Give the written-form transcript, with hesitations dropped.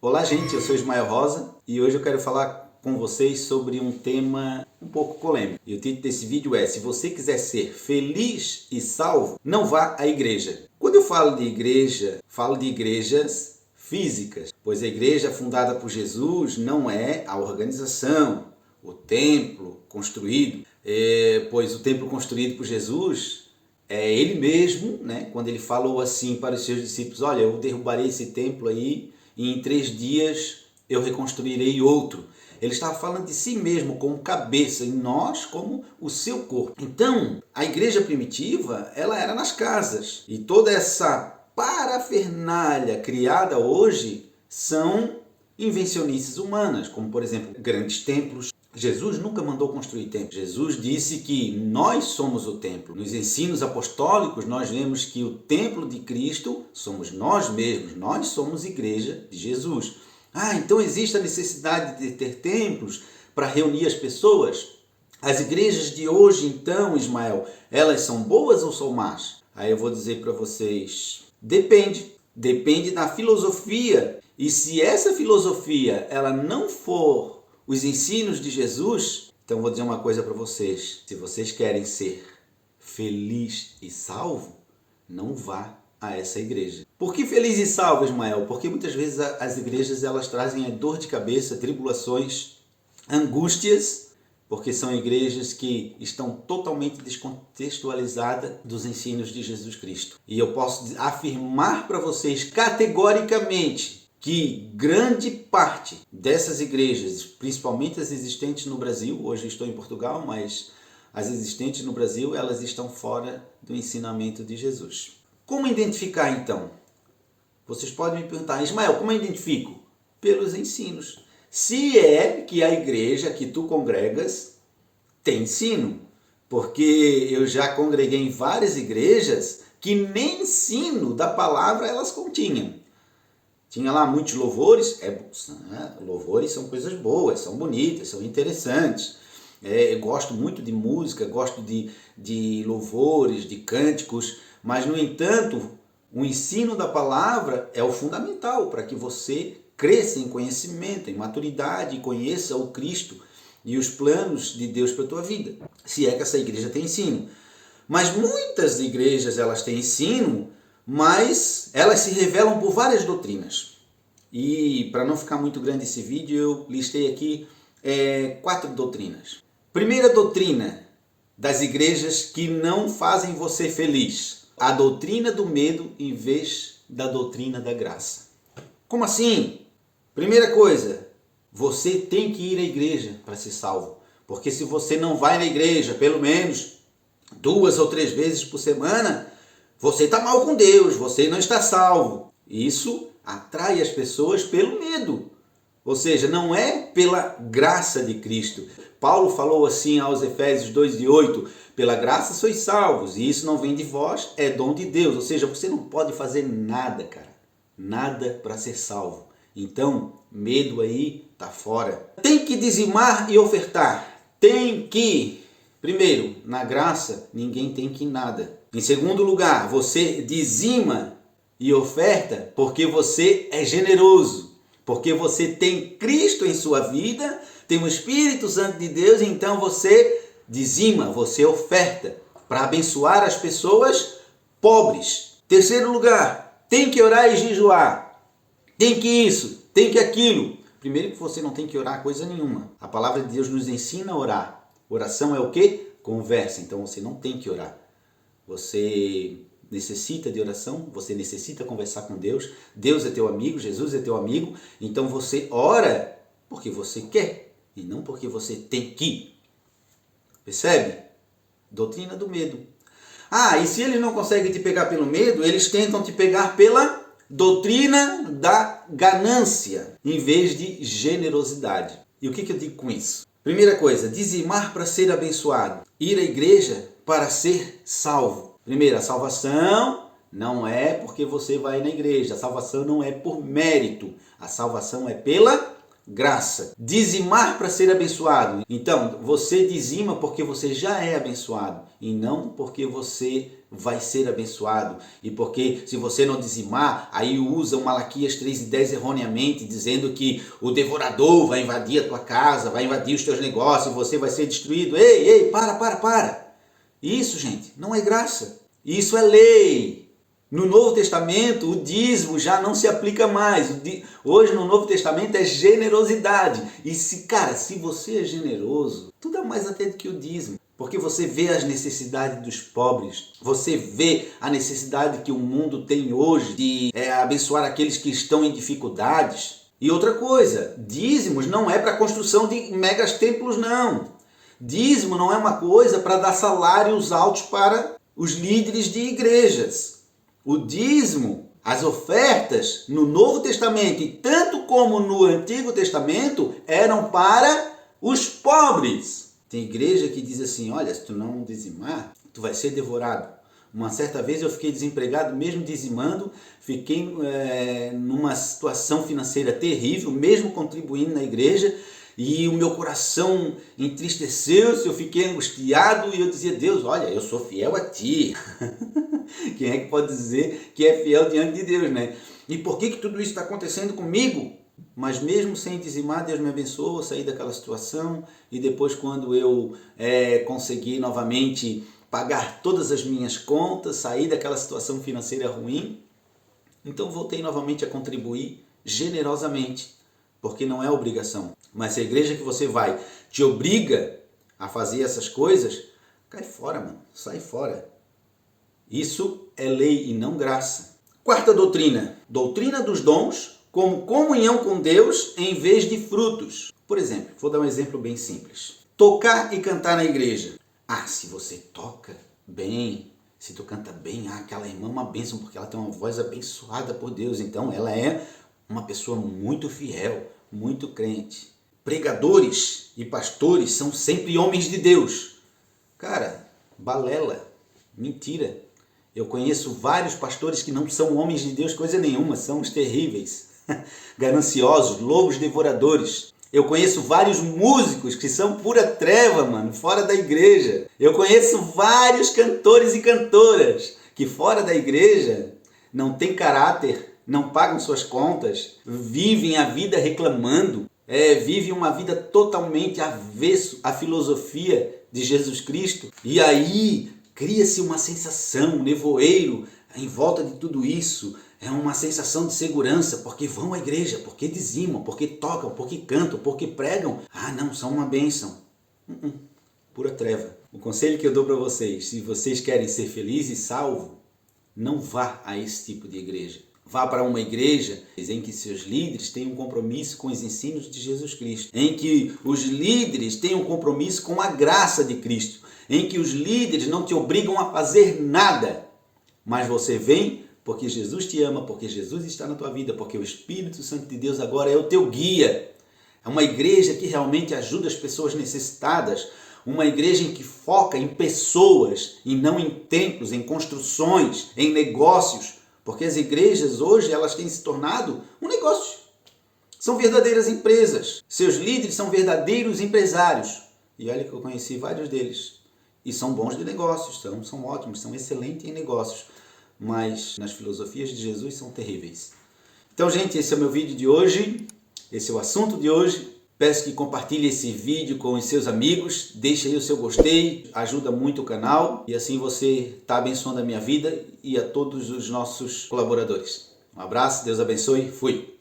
Olá, gente, eu sou Ismael Rosa e hoje eu quero falar com vocês sobre um tema um pouco polêmico. E o título desse vídeo é: se você quiser ser feliz e salvo, não vá à igreja. Quando eu falo de igreja, falo de igrejas físicas, pois a igreja fundada por Jesus não é a organização, o templo construído, pois o templo construído por Jesus é ele mesmo, né? Quando ele falou assim para os seus discípulos: olha, eu derrubarei esse templo aí e em 3 dias eu reconstruirei outro. Ele estava falando de si mesmo como cabeça e nós como o seu corpo. Então, a igreja primitiva, ela era nas casas. E toda essa parafernália criada hoje são invencionices humanas, como por exemplo, grandes templos. Jesus nunca mandou construir templos. Jesus disse que nós somos o templo. Nos ensinos apostólicos, nós vemos que o templo de Cristo somos nós mesmos. Nós somos igreja de Jesus. Então existe a necessidade de ter templos para reunir as pessoas? As igrejas de hoje, então, Ismael, elas são boas ou são más? Aí eu vou dizer para vocês, depende. Depende da filosofia. E se essa filosofia ela não for os ensinos de Jesus, então vou dizer uma coisa para vocês: se vocês querem ser feliz e salvo, não vá a essa igreja. Por que feliz e salvo, Ismael? Porque muitas vezes as igrejas elas trazem dor de cabeça, tribulações, angústias, porque são igrejas que estão totalmente descontextualizadas dos ensinos de Jesus Cristo. E eu posso afirmar para vocês categoricamente que grande parte dessas igrejas, principalmente as existentes no Brasil, hoje estou em Portugal, mas as existentes no Brasil, elas estão fora do ensinamento de Jesus. Como identificar então? Vocês podem me perguntar: Ismael, como eu identifico? Pelos ensinos. Se é que a igreja que tu congregas tem ensino, porque eu já congreguei em várias igrejas que nem ensino da palavra elas continham. Tinha lá muitos louvores, louvores são coisas boas, são bonitas, são interessantes. Eu gosto muito de música, gosto de louvores, de cânticos, mas no entanto, o ensino da palavra é o fundamental para que você cresça em conhecimento, em maturidade, e conheça o Cristo e os planos de Deus para a tua vida, se é que essa igreja tem ensino. Mas muitas igrejas elas têm ensino, mas elas se revelam por várias doutrinas. E para não ficar muito grande esse vídeo, eu listei aqui 4 doutrinas. Primeira doutrina das igrejas que não fazem você feliz: a doutrina do medo em vez da doutrina da graça. Como assim? Primeira coisa, você tem que ir à igreja para ser salvo. Porque se você não vai na igreja pelo menos 2 ou 3 vezes por semana, você está mal com Deus, você não está salvo. Isso atrai as pessoas pelo medo. Ou seja, não é pela graça de Cristo. Paulo falou assim aos Efésios 2:8, pela graça sois salvos, e isso não vem de vós, é dom de Deus. Ou seja, você não pode fazer nada, cara. Nada para ser salvo. Então, medo aí tá fora. Tem que dizimar e ofertar. Tem que, primeiro, na graça, ninguém tem que nada. Em segundo lugar, você dizima e oferta porque você é generoso. Porque você tem Cristo em sua vida, tem o Espírito Santo de Deus, então você dizima, você oferta para abençoar as pessoas pobres. Terceiro lugar, tem que orar e jejuar. Tem que isso, tem que aquilo. Primeiro que você não tem que orar coisa nenhuma. A palavra de Deus nos ensina a orar. Oração é o quê? Conversa. Então você não tem que orar. Você necessita de oração, você necessita conversar com Deus. Deus é teu amigo, Jesus é teu amigo. Então você ora porque você quer e não porque você tem que. Percebe? Doutrina do medo. E se eles não conseguem te pegar pelo medo, eles tentam te pegar pela doutrina da ganância, em vez de generosidade. E o que eu digo com isso? Primeira coisa, dizimar para ser abençoado. Ir à igreja para ser salvo. Primeiro, a salvação não é porque você vai na igreja. A salvação não é por mérito. A salvação é pela graça. Dizimar para ser abençoado. Então, você dizima porque você já é abençoado e não porque você vai ser abençoado. E porque se você não dizimar, aí usa o Malaquias 3:10 erroneamente, dizendo que o devorador vai invadir a tua casa, vai invadir os teus negócios e você vai ser destruído. Ei, para. Isso, gente, não é graça. Isso é lei. No Novo Testamento, o dízimo já não se aplica mais. Hoje, no Novo Testamento, é generosidade. E se você é generoso, tu dá mais até do que o dízimo. Porque você vê as necessidades dos pobres. Você vê a necessidade que o mundo tem hoje de abençoar aqueles que estão em dificuldades. E outra coisa, dízimos não é para a construção de megas templos, não. Dízimo não é uma coisa para dar salários altos para os líderes de igrejas. O dízimo, as ofertas no Novo Testamento e tanto como no Antigo Testamento eram para os pobres. Tem igreja que diz assim, olha, se tu não dizimar, tu vai ser devorado. Uma certa vez eu fiquei desempregado, mesmo dizimando, fiquei numa situação financeira terrível, mesmo contribuindo na igreja, e o meu coração entristeceu-se, eu fiquei angustiado e eu dizia, Deus, olha, eu sou fiel a ti. Quem é que pode dizer que é fiel diante de Deus, né? E por que tudo isso está acontecendo comigo? Mas mesmo sem dizimar, Deus me abençoou, eu saí daquela situação e depois quando eu consegui novamente pagar todas as minhas contas, sair daquela situação financeira ruim, então voltei novamente a contribuir generosamente, porque não é obrigação. Mas se a igreja que você vai te obriga a fazer essas coisas, cai fora, mano, sai fora. Isso é lei e não graça. Quarta doutrina, doutrina dos dons como comunhão com Deus em vez de frutos. Por exemplo, vou dar um exemplo bem simples. Tocar e cantar na igreja. Se você toca bem, se tu canta bem, aquela irmã é uma bênção porque ela tem uma voz abençoada por Deus. Então ela é uma pessoa muito fiel, muito crente. Pregadores e pastores são sempre homens de Deus. Cara, balela, mentira. Eu conheço vários pastores que não são homens de Deus coisa nenhuma, são os terríveis, gananciosos, lobos devoradores. Eu conheço vários músicos que são pura treva, mano, fora da igreja. Eu conheço vários cantores e cantoras que fora da igreja não têm caráter, não pagam suas contas, vivem a vida reclamando, vivem uma vida totalmente avesso à filosofia de Jesus Cristo. E aí cria-se uma sensação, um nevoeiro em volta de tudo isso. É uma sensação de segurança, porque vão à igreja, porque dizimam, porque tocam, porque cantam, porque pregam. Não, são uma bênção. Pura treva. O conselho que eu dou para vocês, se vocês querem ser felizes e salvos, não vá a esse tipo de igreja. Vá para uma igreja em que seus líderes tenham um compromisso com os ensinos de Jesus Cristo, em que os líderes tenham um compromisso com a graça de Cristo, em que os líderes não te obrigam a fazer nada, mas você vem porque Jesus te ama, porque Jesus está na tua vida, porque o Espírito Santo de Deus agora é o teu guia. É uma igreja que realmente ajuda as pessoas necessitadas, uma igreja em que foca em pessoas e não em templos, em construções, em negócios, porque as igrejas hoje elas têm se tornado um negócio. São verdadeiras empresas, seus líderes são verdadeiros empresários. E olha que eu conheci vários deles. E são bons de negócios, são ótimos, são excelentes em negócios. Mas nas filosofias de Jesus são terríveis. Então, gente, esse é o meu vídeo de hoje. Esse é o assunto de hoje. Peço que compartilhe esse vídeo com os seus amigos. Deixe aí o seu gostei. Ajuda muito o canal. E assim você está abençoando a minha vida e a todos os nossos colaboradores. Um abraço, Deus abençoe. Fui!